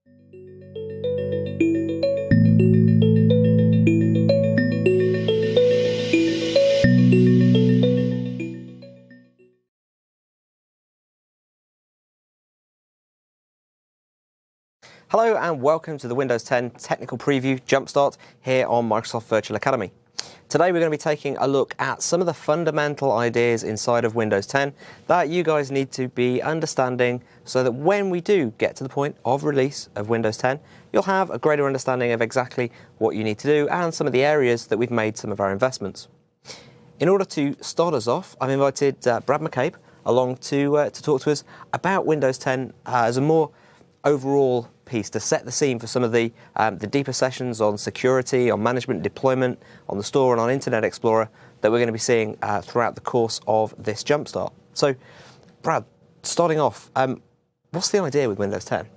Hello and welcome to the Windows 10 Technical Preview Jumpstart here on Microsoft Virtual Academy. Today we're going to be taking a look at some of the fundamental ideas inside of Windows 10 that you guys need to be understanding so that when we do get to the point of release of Windows 10, you'll have a greater understanding of exactly what you need to do and some of the areas that we've made some of our investments. In order to start us off, I've invited Brad McCabe along to talk to us about Windows 10 as a more overall piece to set the scene for some of the deeper sessions on security, on management deployment, on the store and on Internet Explorer that we're going to be seeing throughout the course of this Jumpstart. So, Brad, starting off, what's the idea with Windows 10?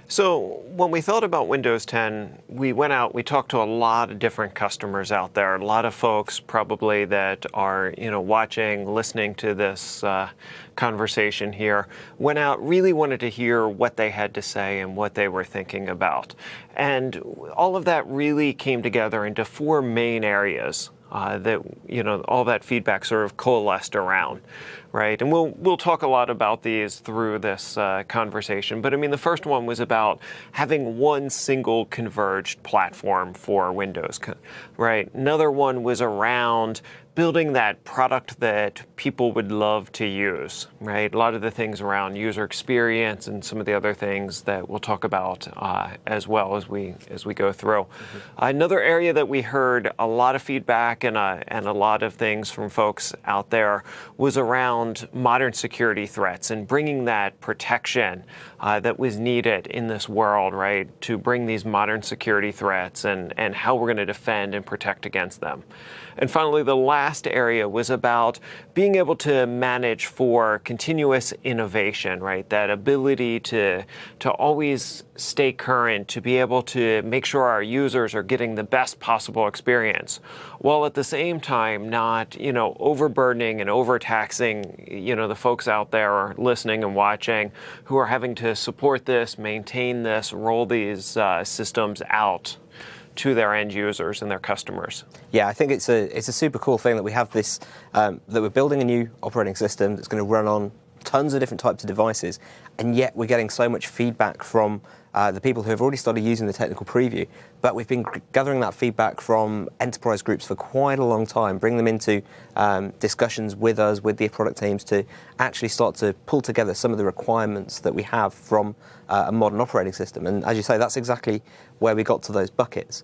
So when we thought about Windows 10, we went out, we talked to a lot of different customers out there, a lot of folks probably that are, watching, listening to this conversation here, went out, really wanted to hear what they had to say and what they were thinking about. And all of that really came together into four main areas that, all that feedback sort of coalesced around, right? And we'll talk a lot about these through this conversation. But I mean, the first one was about having one single converged platform for Windows, right? Another one was around building that product that people would love to use, right? A lot of the things around user experience and some of the other things that we'll talk about as well as we go through. Mm-hmm. Another area that we heard a lot of feedback and a lot of things from folks out there was around modern security threats and bringing that protection that was needed in this world, right? To bring these modern security threats and how we're going to defend and protect against them. And finally, the last area was about being able to manage for continuous innovation, right? That ability to always stay current, to be able to make sure our users are getting the best possible experience, while at the same time not, overburdening and overtaxing, the folks out there listening and watching who are having to support this, maintain this, roll these systems out to their end users and their customers. Yeah, I think it's a super cool thing that we have this, that we're building a new operating system that's going to run on tons of different types of devices, and yet we're getting so much feedback from the people who have already started using the technical preview. But we've been gathering that feedback from enterprise groups for quite a long time, bring them into discussions with us, with the product teams, to actually start to pull together some of the requirements that we have from a modern operating system. And as you say, that's exactly where we got to those buckets.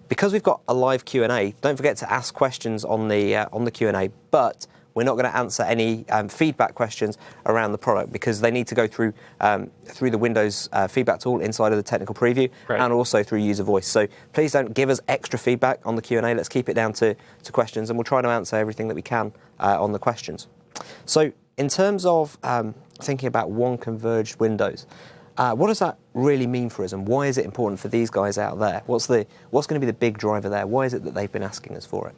Because we've got a live Q&A, don't forget to ask questions on the Q&A, but we're not going to answer any feedback questions around the product because they need to go through the Windows feedback tool inside of the technical preview, right, and also through user voice. So please don't give us extra feedback on the Q&A. Let's keep it down to questions, and we'll try to answer everything that we can on the questions. So in terms of thinking about one converged Windows, what does that really mean for us, and why is it important for these guys out there? What's going to be the big driver there? Why is it that they've been asking us for it?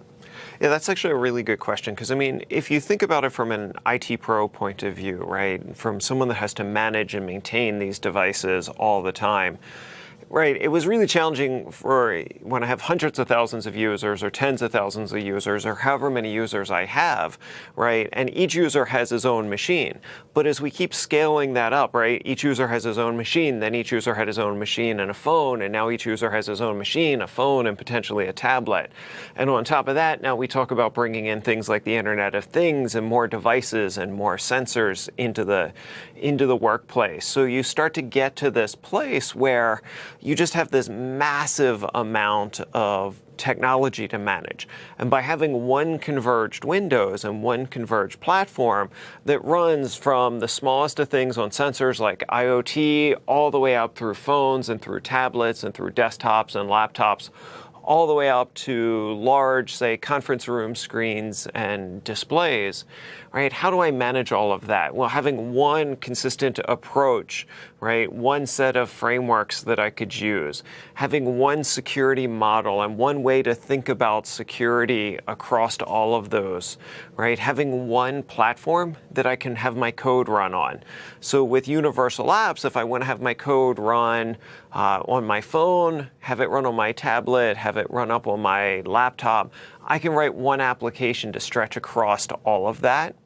Yeah, that's actually a really good question, because I mean, if you think about it from an IT pro point of view, right, from someone that has to manage and maintain these devices all the time, right, it was really challenging for when I have hundreds of thousands of users or tens of thousands of users or however many users I have, right, and each user has his own machine. But as we keep scaling that up, right, each user has his own machine, then each user had his own machine and a phone, and now each user has his own machine, a phone, and potentially a tablet. And on top of that, now we talk about bringing in things like the Internet of Things and more devices and more sensors into the workplace. So you start to get to this place where you just have this massive amount of technology to manage. And by having one converged Windows and one converged platform that runs from the smallest of things on sensors like IoT all the way up through phones and through tablets and through desktops and laptops, all the way up to large, say, conference room screens and displays, right? How do I manage all of that? Well, having one consistent approach, right? One set of frameworks that I could use, having one security model and one way to think about security across all of those, right? Having one platform that I can have my code run on. So with Universal Apps, if I want to have my code run on my phone, have it run on my tablet, have it run up on my laptop, I can write one application to stretch across to all of that.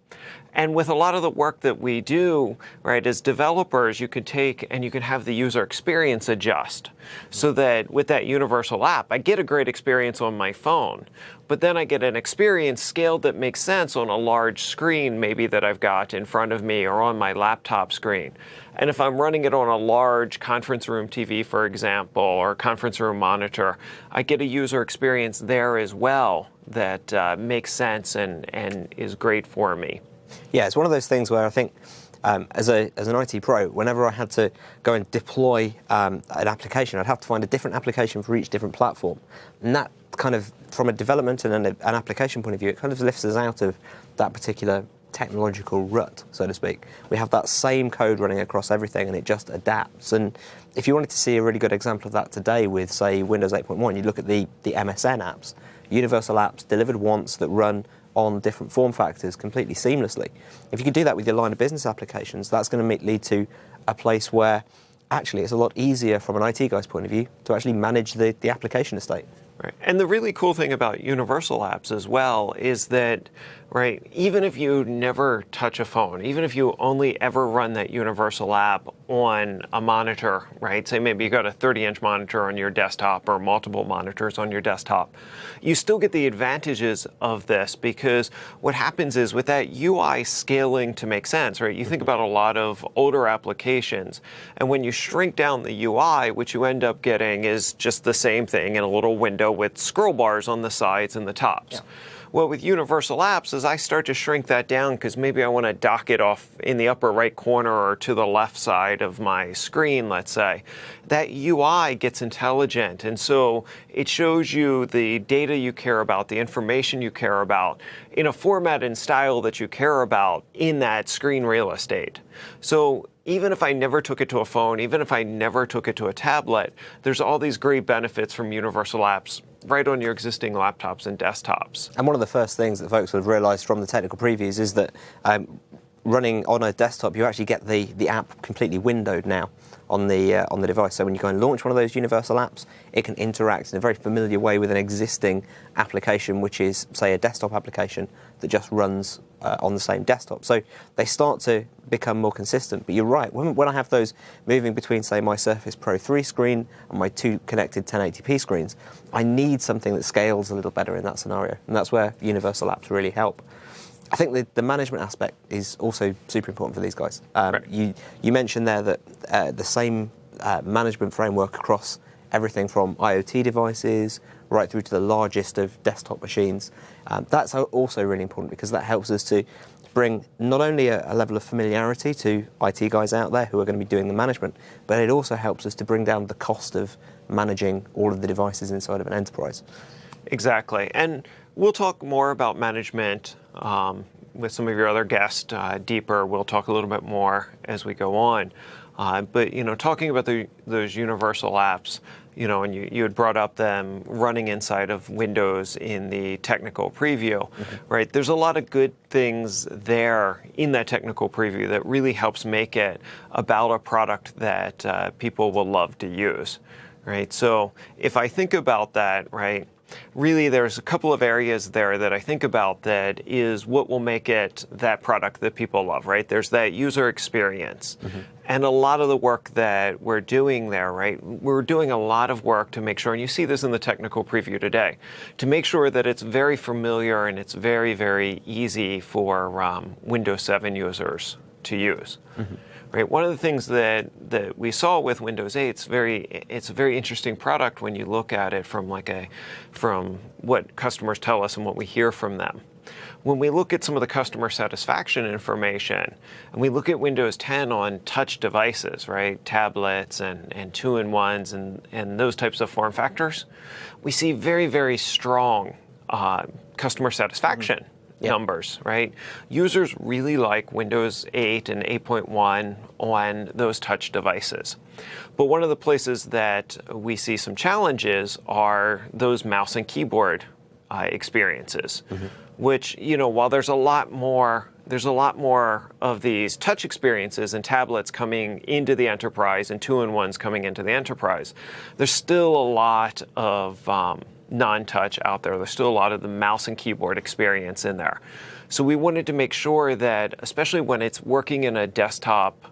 And with a lot of the work that we do, right, as developers, you could take and you can have the user experience adjust so that with that universal app, I get a great experience on my phone, but then I get an experience scaled that makes sense on a large screen maybe that I've got in front of me or on my laptop screen. And if I'm running it on a large conference room TV, for example, or conference room monitor, I get a user experience there as well that makes sense and is great for me. Yeah, it's one of those things where I think as an IT pro, whenever I had to go and deploy an application, I'd have to find a different application for each different platform. And that kind of, from a development and an application point of view, it kind of lifts us out of that particular technological rut, so to speak. We have that same code running across everything and it just adapts. And if you wanted to see a really good example of that today with, say, Windows 8.1, you look at the MSN apps, universal apps delivered once that run on different form factors completely seamlessly. If you could do that with your line of business applications, that's going to lead to a place where actually it's a lot easier from an IT guy's point of view to actually manage the application estate. Right. And the really cool thing about universal apps as well is that, right, even if you never touch a phone, even if you only ever run that universal app on a monitor, right, say maybe you got a 30-inch monitor on your desktop or multiple monitors on your desktop, you still get the advantages of this because what happens is with that UI scaling to make sense, right, you think about a lot of older applications, and when you shrink down the UI, what you end up getting is just the same thing in a little window with scroll bars on the sides and the tops. Yeah. Well, with universal apps, as I start to shrink that down, because maybe I want to dock it off in the upper right corner or to the left side of my screen, let's say, that UI gets intelligent. And so it shows you the data you care about, the information you care about, in a format and style that you care about in that screen real estate. So even if I never took it to a phone, even if I never took it to a tablet, there's all these great benefits from universal apps right on your existing laptops and desktops. And one of the first things that folks would have realized from the technical previews is that running on a desktop, you actually get the app completely windowed now on the device. So when you go and launch one of those universal apps, it can interact in a very familiar way with an existing application, which is, say, a desktop application that just runs on the same desktop. So they start to become more consistent. But you're right, when I have those moving between, say, my Surface Pro 3 screen and my two connected 1080p screens, I need something that scales a little better in that scenario. And that's where universal apps really help. I think the management aspect is also super important for these guys. Right. You mentioned there that the same management framework across everything from IoT devices right through to the largest of desktop machines. That's also really important because that helps us to bring not only a level of familiarity to IT guys out there who are going to be doing the management, but it also helps us to bring down the cost of managing all of the devices inside of an enterprise. Exactly. And we'll talk more about management with some of your other guests deeper. We'll talk a little bit more as we go on. But, talking about those universal apps, and you had brought up them running inside of Windows in the technical preview, right? There's a lot of good things there in that technical preview that really helps make it about a product that people will love to use, right? So if I think about that, right, really there's a couple of areas there that I think about that is what will make it that product that people love, right? There's that user experience. And a lot of the work that we're doing there, right? We're doing a lot of work to make sure, and you see this in the technical preview today, to make sure that it's very familiar and it's very, very easy for Windows 7 users to use. Right? One of the things that we saw with Windows 8, it's a very interesting product when you look at it from what customers tell us and what we hear from them. When we look at some of the customer satisfaction information, and we look at Windows 10 on touch devices, right, tablets and 2-in-1s and those types of form factors, we see very, very strong customer satisfaction numbers, right? Users really like Windows 8 and 8.1 on those touch devices. But one of the places that we see some challenges are those mouse and keyboard experiences, which, while there's a lot more of these touch experiences and tablets coming into the enterprise and 2-in-1s coming into the enterprise, there's still a lot of non-touch out there. There's still a lot of the mouse and keyboard experience in there. So we wanted to make sure that, especially when it's working in a desktop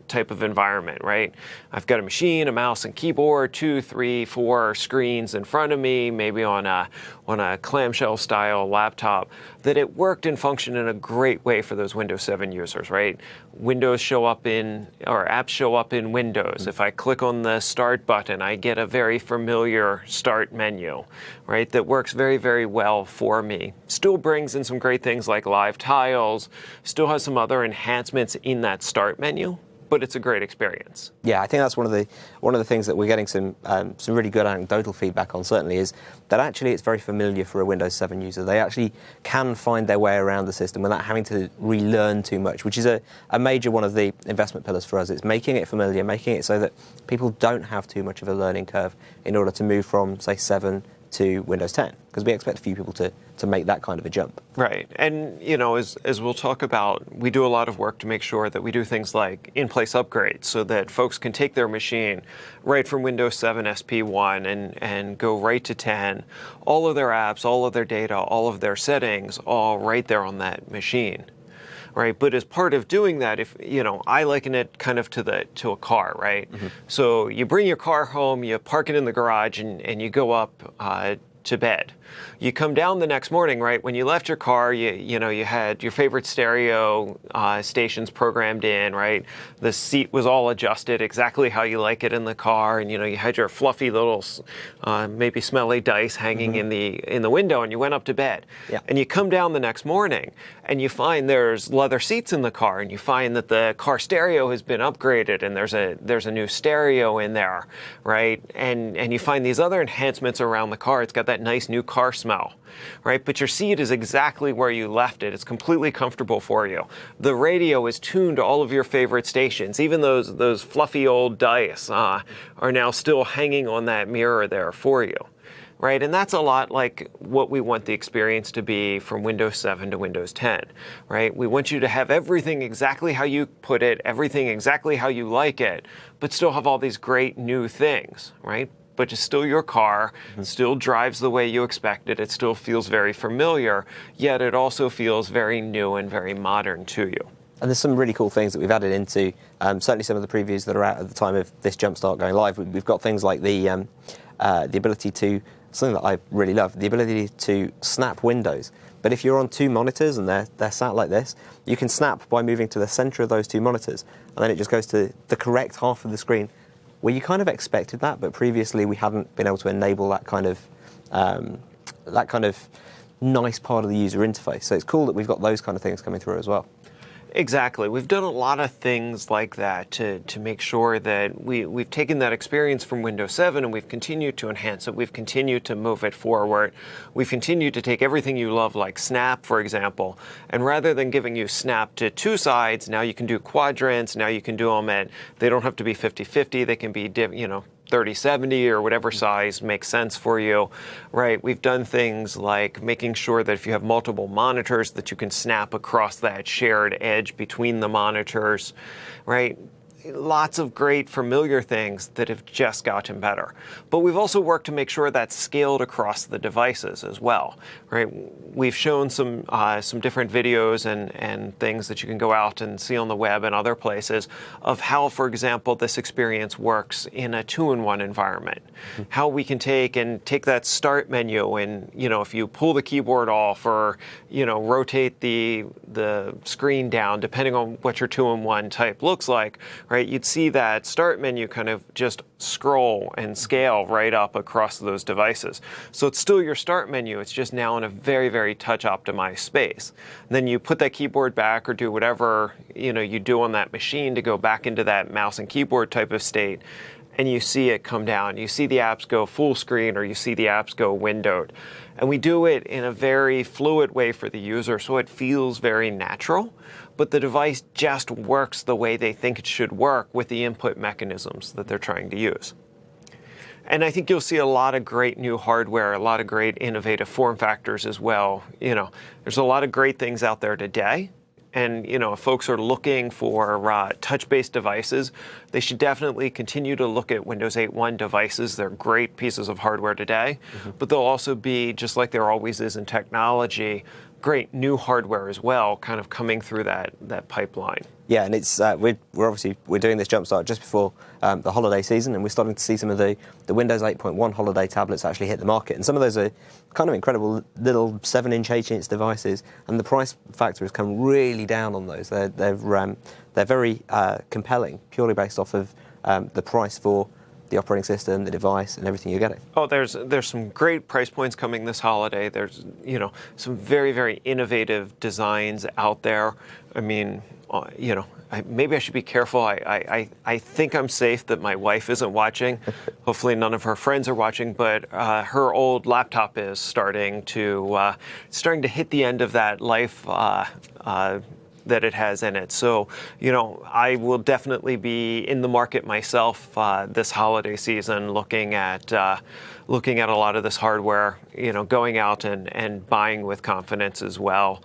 type of environment, right? I've got a machine, a mouse and keyboard, 2, 3, 4 screens in front of me, maybe on a clamshell style laptop, that it worked and functioned in a great way for those Windows 7 users, right? Apps show up in Windows. If I click on the Start button, I get a very familiar Start menu, right? That works very, very well for me. Still brings in some great things like live tiles, still has some other enhancements in that Start menu, but it's a great experience. Yeah, I think that's one of the things that we're getting some really good anecdotal feedback on, certainly, is that actually it's very familiar for a Windows 7 user. They actually can find their way around the system without having to relearn too much, which is a major one of the investment pillars for us. It's making it familiar, making it so that people don't have too much of a learning curve in order to move from, say, 7 to Windows 10, because we expect a few people to make that kind of a jump. Right. And, as we'll talk about, we do a lot of work to make sure that we do things like in-place upgrades so that folks can take their machine right from Windows 7 SP1 and go right to 10, all of their apps, all of their data, all of their settings, all right there on that machine. Right, but as part of doing that, I liken it kind of to a car, right? So you bring your car home, you park it in the garage, and you go up to bed. You come down the next morning, right? When you left your car, you had your favorite stereo stations programmed in, right? The seat was all adjusted exactly how you like it in the car, and you had your fluffy little, maybe smelly dice hanging in the window, and you went up to bed. Yeah. And you come down the next morning, and you find there's leather seats in the car, and you find that the car stereo has been upgraded, and there's a new stereo in there, right? And you find these other enhancements around the car. It's got that nice new car smell, right? But your seat is exactly where you left it. It's completely comfortable for you. The radio is tuned to all of your favorite stations. Even those fluffy old dice are now still hanging on that mirror there for you, right? And that's a lot like what we want the experience to be from Windows 7 to Windows 10, right? We want you to have everything exactly how you put it, everything exactly how you like it, but still have all these great new things, right? But it's still your car, still drives the way you expect it, it still feels very familiar, yet it also feels very new and very modern to you. And there's some really cool things that we've added into, certainly some of the previews that are out at the time of this Jumpstart going live. We've got things like the ability to, something that I really love, the ability to snap windows. But if you're on 2 monitors and they're sat like this, you can snap by moving to the center of those 2 monitors, and then it just goes to the correct half of the screen. Well, you kind of expected that, but previously we hadn't been able to enable that kind of nice part of the user interface. So it's cool that we've got those kind of things coming through as well. Exactly. We've done a lot of things like that to make sure that we've taken that experience from Windows 7 and we've continued to enhance it. We've continued to move it forward. We've continued to take everything you love, like Snap, for example, and rather than giving you Snap to 2 sides, now you can do quadrants. Now you can do them they don't have to be 50-50. They can be, 30-70 or whatever size makes sense for you, right? We've done things like making sure that if you have multiple monitors that you can snap across that shared edge between the monitors, right? lots of great familiar things that have just gotten better. But we've also worked to make sure that's scaled across the devices as well, right? We've shown some different videos and things that you can go out and see on the web and other places of how, for example, this experience works in a 2-in-1 environment. Mm-hmm. How we can take that start menu and, if you pull the keyboard off or, rotate the screen down, depending on what your 2-in-1 type looks like, right, you'd see that start menu kind of just scroll and scale right up across those devices. So it's still your start menu, it's just now in a very, very touch optimized space. And then you put that keyboard back or do whatever you do on that machine to go back into that mouse and keyboard type of state, and you see it come down. You see the apps go full screen or you see the apps go windowed. And we do it in a very fluid way for the user, so it feels very natural, but the device just works the way they think it should work with the input mechanisms that they're trying to use. And I think you'll see a lot of great new hardware, a lot of great innovative form factors as well. There's a lot of great things out there today. And if folks are looking for touch-based devices, they should definitely continue to look at Windows 8.1 devices. They're great pieces of hardware today, but they'll also be, just like there always is in technology, great new hardware as well, kind of coming through that pipeline. Yeah, and it's we're doing this jumpstart just before the holiday season, and we're starting to see some of the Windows 8.1 holiday tablets actually hit the market, and some of those are kind of incredible little 7-inch, 8-inch devices, and the price factor has come really down on those. They're very compelling, purely based off of the price for the operating system, the device, and everything you're getting. Oh, there's some great price points coming this holiday. There's some very, very innovative designs out there. I mean, maybe I should be careful. I think I'm safe that my wife isn't watching. Hopefully none of her friends are watching, but her old laptop is starting to hit the end of that life that it has in it. So, I will definitely be in the market myself this holiday season, looking at a lot of this hardware, going out and buying with confidence as well.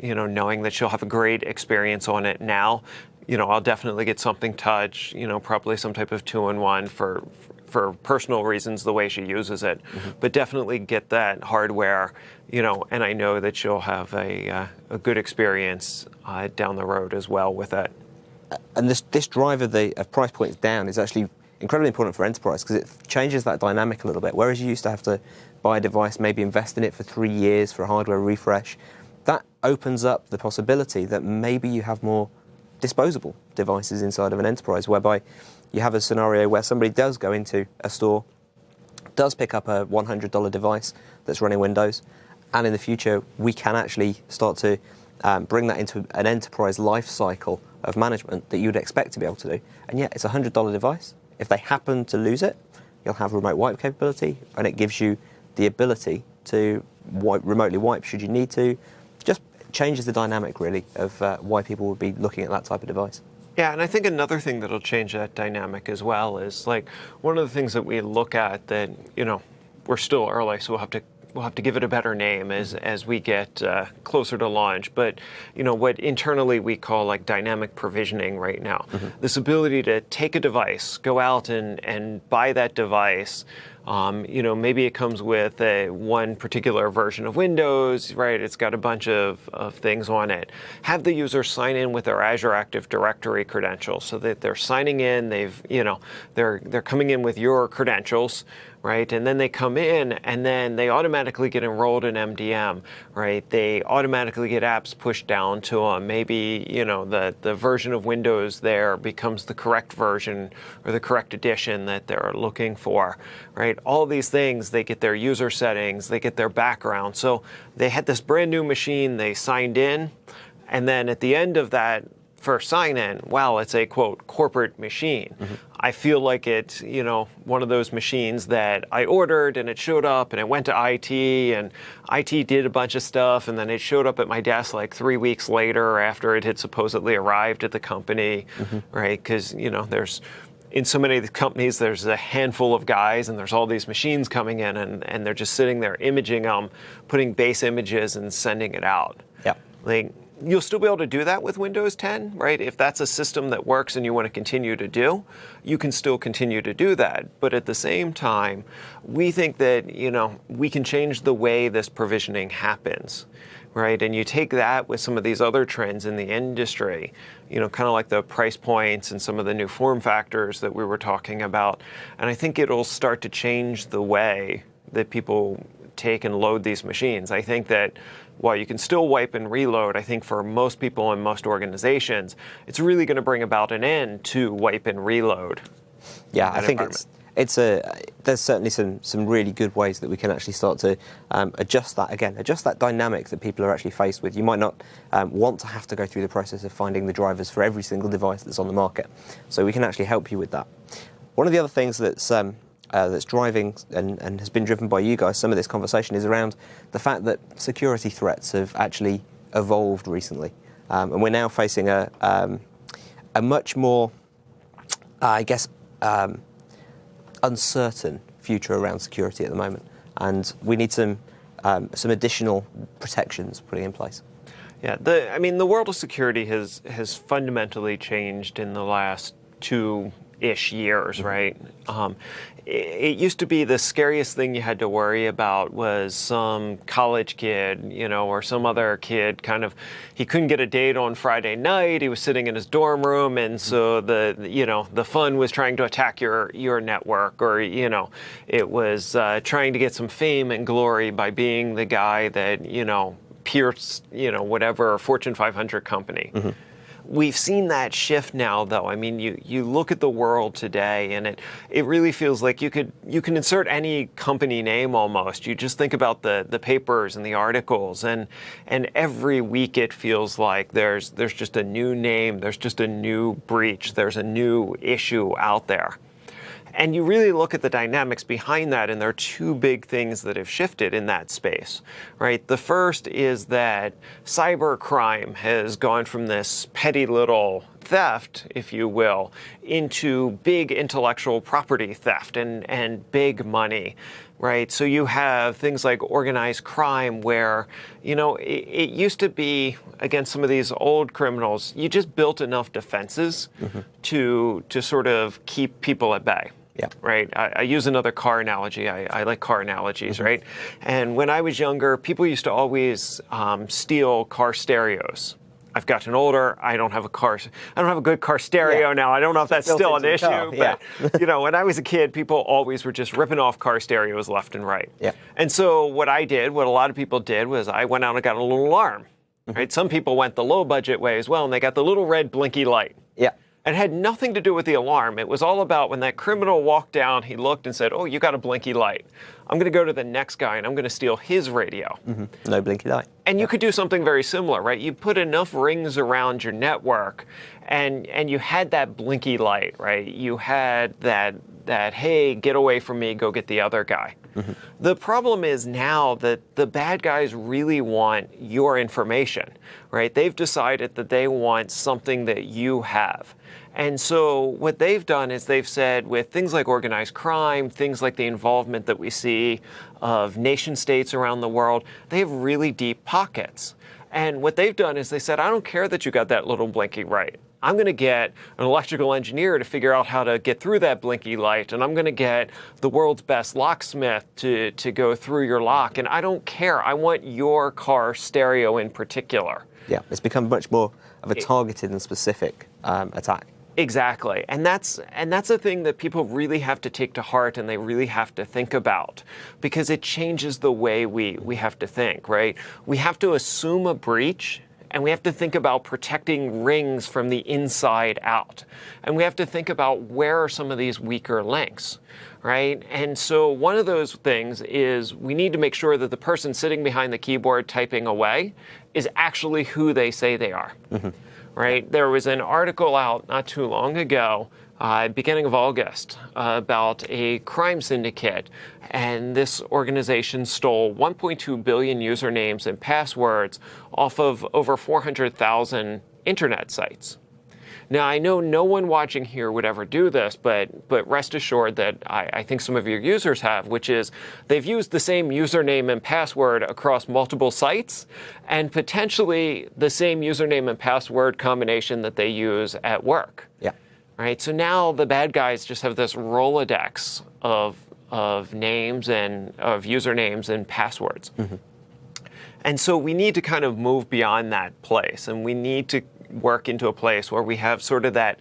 Knowing that she'll have a great experience on it now. I'll definitely get something touch, probably some type of 2-in-1 for personal reasons, the way she uses it, but definitely get that hardware, and I know that she'll have a good experience down the road as well with it. And this drive of price points down is actually incredibly important for enterprise because it changes that dynamic a little bit. Whereas you used to have to buy a device, maybe invest in it for 3 years for a hardware refresh, that opens up the possibility that maybe you have more disposable devices inside of an enterprise, whereby you have a scenario where somebody does go into a store, does pick up a $100 device that's running Windows, and in the future we can actually start to bring that into an enterprise life cycle of management that you'd expect to be able to do. And yet it's a $100 device. If they happen to lose it, you'll have remote wipe capability, and it gives you the ability to remotely wipe should you need to. Just changes the dynamic, really, of why people would be looking at that type of device. Yeah, and I think another thing that'll change that dynamic as well is, like, one of the things that we look at that, we're still early, so we'll have to give it a better name as we get closer to launch. But what internally we call like dynamic provisioning right now. This ability to take a device, go out and buy that device. Maybe it comes with one particular version of Windows, right? It's got a bunch of things on it. Have the user sign in with their Azure Active Directory credentials so that they're signing in. They're coming in with your credentials, right? And then they come in and then they automatically get enrolled in MDM, right? They automatically get apps pushed down to them. Maybe, the version of Windows there becomes the correct version or the correct edition that they're looking for, right? All these things, they get their user settings, they get their background. So they had this brand new machine, they signed in, and then at the end of that first sign-in, wow, it's a, quote, corporate machine. I feel like it's, one of those machines that I ordered and it showed up and it went to IT and IT did a bunch of stuff and then it showed up at my desk like 3 weeks later after it had supposedly arrived at the company, right? Because, there's, in so many of the companies, there's a handful of guys and there's all these machines coming in and they're just sitting there imaging them, putting base images and sending it out. Yeah. Like, You'll still be able to do that with Windows 10, right? If that's a system that works and you want to continue to do, you can still continue to do that. But at the same time, we think that, we can change the way this provisioning happens, right? And you take that with some of these other trends in the industry, kind of like the price points and some of the new form factors that we were talking about. And I think it'll start to change the way that people take and load these machines. I think that while you can still wipe and reload, I think for most people and most organizations, it's really going to bring about an end to wipe and reload. Yeah, I think there's certainly some really good ways that we can actually start to adjust that dynamic that people are actually faced with. You might not want to have to go through the process of finding the drivers for every single device that's on the market. So we can actually help you with that. One of the other things that's driving and has been driven by you guys, some of this conversation is around the fact that security threats have actually evolved recently. And we're now facing a much more, uncertain future around security at the moment. And we need some additional protections putting in place. Yeah, the world of security has fundamentally changed in the last 2-ish years, right? It used to be the scariest thing you had to worry about was some college kid, or some other kid he couldn't get a date on Friday night. He was sitting in his dorm room, and so the fun was trying to attack your network, or, it was trying to get some fame and glory by being the guy that, pierced, whatever Fortune 500 company. Mm-hmm. We've seen that shift now, though. You look at the world today, and it really feels like you can insert any company name almost. You just think about the papers and the articles, and every week it feels like there's just a new name, there's just a new breach, there's a new issue out there. And you really look at the dynamics behind that, and there are two big things that have shifted in that space, right? The first is that cyber crime has gone from this petty little theft, if you will, into big intellectual property theft and big money, right? So you have things like organized crime where, it used to be against some of these old criminals, you just built enough defenses to sort of keep people at bay. Yeah. Right. I use another car analogy. I like car analogies, right? And when I was younger, people used to always steal car stereos. I've gotten older. I don't have a good car stereo now. I don't know if that's still an issue. But when I was a kid, people always were just ripping off car stereos left and right. Yeah. And so what a lot of people did was I went out and got a little alarm. Right. Some people went the low budget way as well, and they got the little red blinky light. Yeah. It had nothing to do with the alarm. It was all about when that criminal walked down, he looked and said, "Oh, you got a blinky light. I'm going to go to the next guy and I'm going to steal his radio." Mm-hmm. No blinky light. And you could do something very similar, right? You put enough rings around your network and you had that blinky light, right? You had that hey, get away from me, go get the other guy. Mm-hmm. The problem is now that the bad guys really want your information, right? They've decided that they want something that you have. And so what they've done is they've said with things like organized crime, things like the involvement that we see of nation states around the world, they have really deep pockets. And what they've done is they said, I don't care that you got that little blinky light. I'm going to get an electrical engineer to figure out how to get through that blinky light, and I'm going to get the world's best locksmith to go through your lock, and I don't care. I want your car stereo in particular. Yeah, it's become much more of a targeted and specific attack. Exactly. And that's a thing that people really have to take to heart and they really have to think about, because it changes the way we have to think, right? We have to assume a breach, and we have to think about protecting rings from the inside out. And we have to think about where are some of these weaker links, right? And so one of those things is we need to make sure that the person sitting behind the keyboard typing away is actually who they say they are. Mm-hmm. Right? There was an article out not too long ago, beginning of August, about a crime syndicate. And this organization stole 1.2 billion usernames and passwords off of over 400,000 internet sites. Now, I know no one watching here would ever do this, but rest assured that I think some of your users have, which is they've used the same username and password across multiple sites, and potentially the same username and password combination that they use at work. Yeah. Right? So now the bad guys just have this Rolodex of names and of usernames and passwords. Mm-hmm. And so we need to kind of move beyond that place, and we need to work into a place where we have sort of that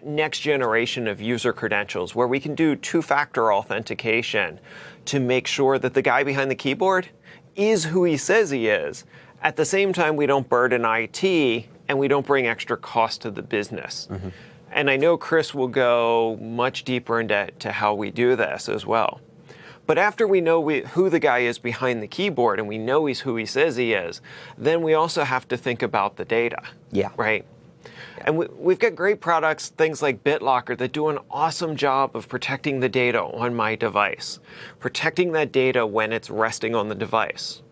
next generation of user credentials, where we can do two-factor authentication to make sure that the guy behind the keyboard is who he says he is. At the same time, we don't burden IT and we don't bring extra cost to the business. Mm-hmm. And I know Chris will go much deeper into how we do this as well. But after we know who the guy is behind the keyboard and we know he's who he says he is, then we also have to think about the data. Yeah. Right? And we've got great products, things like BitLocker, that do an awesome job of protecting the data on my device, protecting that data when it's resting on the device.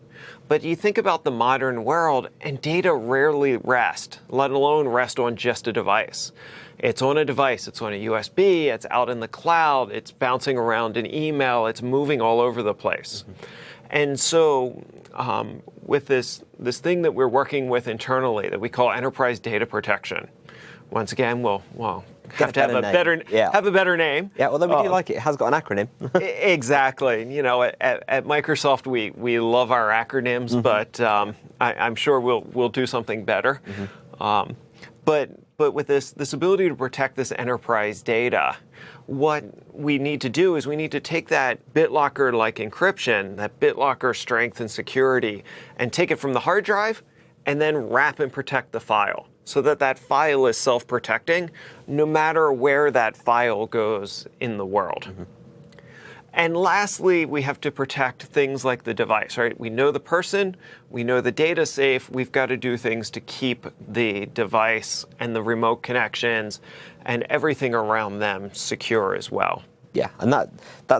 But you think about the modern world, and data rarely rest, let alone rest on just a device. It's on a device, it's on a USB, it's out in the cloud, it's bouncing around in email, it's moving all over the place. Mm-hmm. And so with this thing that we're working with internally that we call enterprise data protection, once again, we'll have to have a better name. Yeah, although we do like it. It has got an acronym. Exactly. You know, at Microsoft, we love our acronyms, mm-hmm. but I'm sure we'll do something better. Mm-hmm. But with this ability to protect this enterprise data, what we need to do is we need to take that BitLocker-like encryption, that BitLocker strength and security, and take it from the hard drive and then wrap and protect the file so that file is self-protecting no matter where that file goes in the world. Mm-hmm. And lastly, we have to protect things like the device, right? We know the person, we know the data safe, we've got to do things to keep the device and the remote connections and everything around them secure as well. Yeah, and that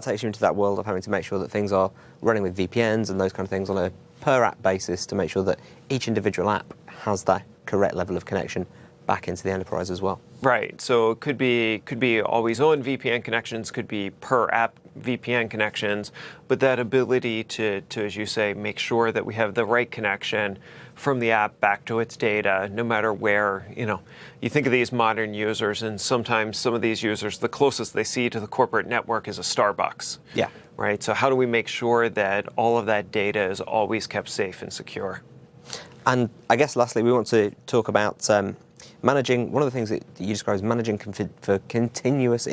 takes you into that world of having to make sure that things are running with VPNs and those kind of things on a per app basis to make sure that each individual app has that correct level of connection back into the enterprise as well. Right. So it could be always on VPN connections, could be per app VPN connections, but that ability to, as you say, make sure that we have the right connection from the app back to its data, no matter where, you think of these modern users, and sometimes some of these users, the closest they see to the corporate network is a Starbucks. Yeah. Right. So how do we make sure that all of that data is always kept safe and secure? And I guess lastly, we want to talk about managing, one of the things that you describe as managing for continuous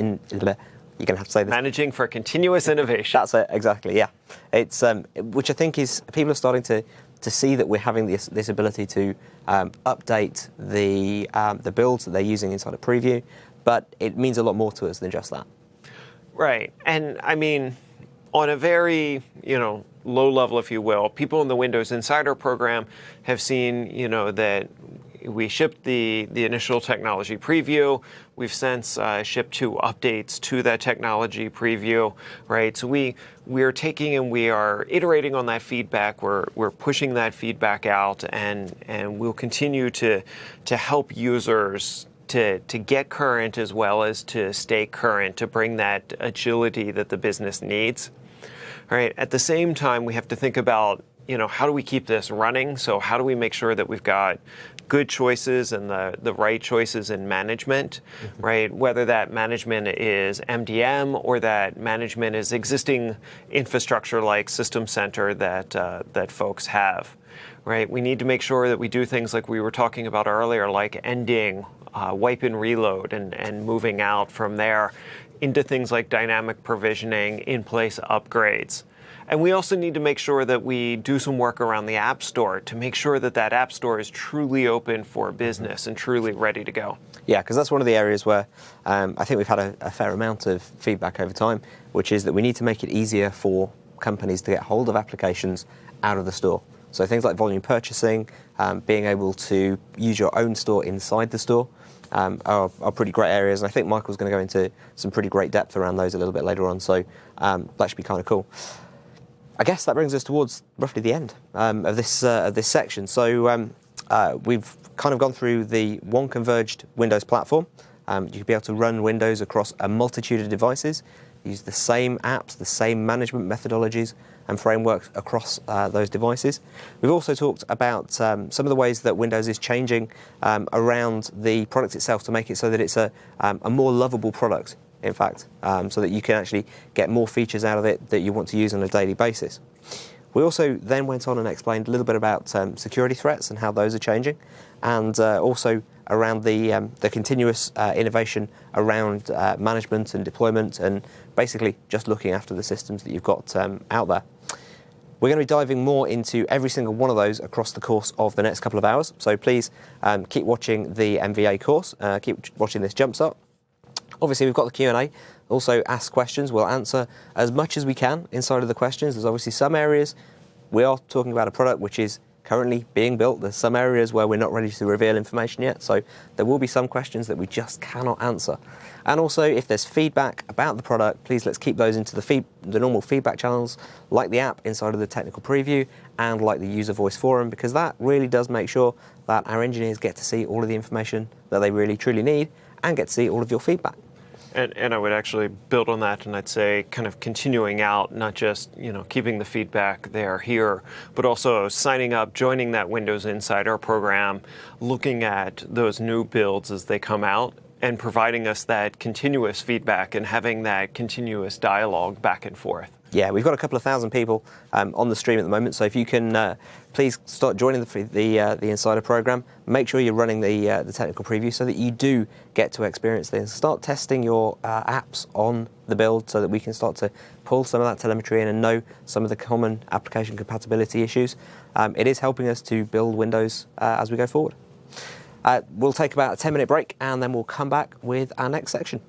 you're going to have to say this. Managing for continuous innovation. That's it, exactly, yeah. It's which I think is, people are starting to see that we're having this ability to update the builds that they're using inside a preview, but it means a lot more to us than just that. Right, and I mean, on a very, low level, if you will, people in the Windows Insider program have seen, that we shipped the initial technology preview. We've since shipped 2 updates to that technology preview, right? So we are taking and we are iterating on that feedback. We're pushing that feedback out, and we'll continue to help users to get current as well as to stay current, to bring that agility that the business needs. All right. At the same time, we have to think about, how do we keep this running? So how do we make sure that we've got good choices and the right choices in management, mm-hmm. right? Whether that management is MDM or that management is existing infrastructure like System Center that folks have, right? We need to make sure that we do things like we were talking about earlier, like ending, wipe and reload, and moving out from there into things like dynamic provisioning, in-place upgrades. And we also need to make sure that we do some work around the App Store to make sure that App Store is truly open for business and truly ready to go. Yeah, because that's one of the areas where I think we've had a fair amount of feedback over time, which is that we need to make it easier for companies to get hold of applications out of the store. So things like volume purchasing, being able to use your own store inside the store, are pretty great areas. And I think Michael's going to go into some pretty great depth around those a little bit later on. So that should be kind of cool. I guess that brings us towards roughly the end of this section. So We've kind of gone through the one converged Windows platform. You'll be able to run Windows across a multitude of devices, use the same apps, the same management methodologies and frameworks across those devices. We've also talked about some of the ways that Windows is changing around the product itself to make it so that it's a more lovable product, in fact, so that you can actually get more features out of it that you want to use on a daily basis. We also then went on and explained a little bit about security threats and how those are changing, and also around the continuous innovation around management and deployment, and basically just looking after the systems that you've got out there. We're going to be diving more into every single one of those across the course of the next couple of hours, so please keep watching the MVA course, keep watching this Jumpstart. Obviously, we've got the Q&A. Also, ask questions. We'll answer as much as we can inside of the questions. There's obviously some areas we are talking about a product which is currently being built. There's some areas where we're not ready to reveal information yet, so there will be some questions that we just cannot answer. And also, if there's feedback about the product, please let's keep those into the normal feedback channels, like the app inside of the technical preview and like the user voice forum, because that really does make sure that our engineers get to see all of the information that they really truly need and get to see all of your feedback. And I would actually build on that, and I'd say kind of continuing out, not just keeping the feedback there here, but also signing up, joining that Windows Insider program, looking at those new builds as they come out, and providing us that continuous feedback and having that continuous dialogue back and forth. Yeah, we've got a couple of thousand people on the stream at the moment, so if you can please start joining the Insider program. Make sure you're running the technical preview so that you do get to experience things. Start testing your apps on the build so that we can start to pull some of that telemetry in and know some of the common application compatibility issues. It is helping us to build Windows as we go forward. We'll take about a 10-minute break and then we'll come back with our next section.